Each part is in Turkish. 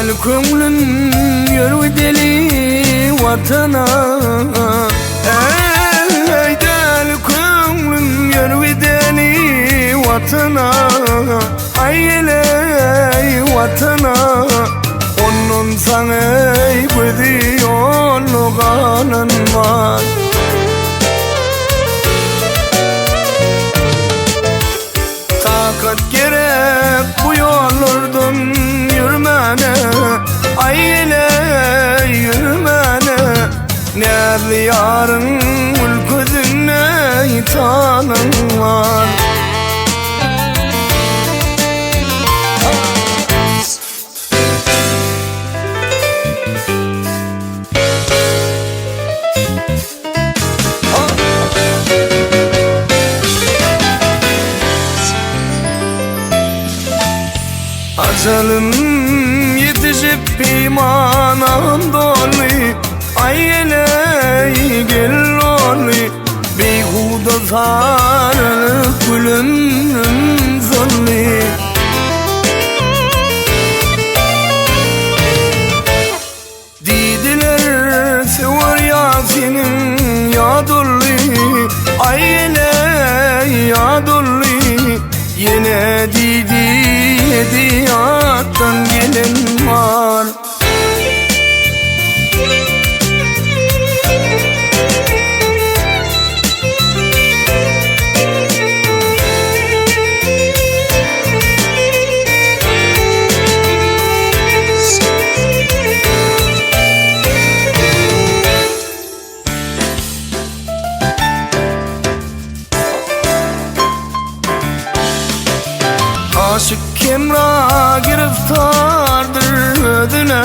Del kömlün yürü deli vatana. Ey del kömlün yürü deli vatana. Ayley vatana. Onun sana bir yolluğanın var. Takat gerek bu yollardan yürümene. Ayley yürümene. Nerli yarın ülküdüne tanın var. Acelin yetişip imanım dolu. Ayley gel olu. Beyhuda sarılıp gülümün zolli. Didiler sever Yasin'in ya dolli. Ayley ya dolli. Yine didi hediyattan gelen var. Aşık Kemra giriftardır ödüne.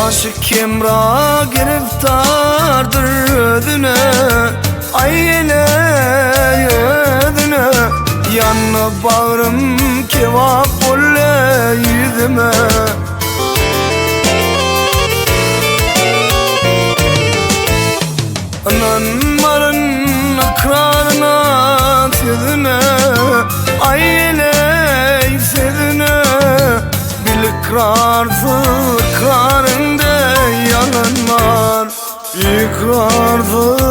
Aşık Kemra giriftardır ödüne. Ayley ödüne. Yanına bağrım kevap olle yüzüme. Ananların akrarına tezine. Ayley sevine. Bil ikrarsız ikrarında yalan var. İkrarsız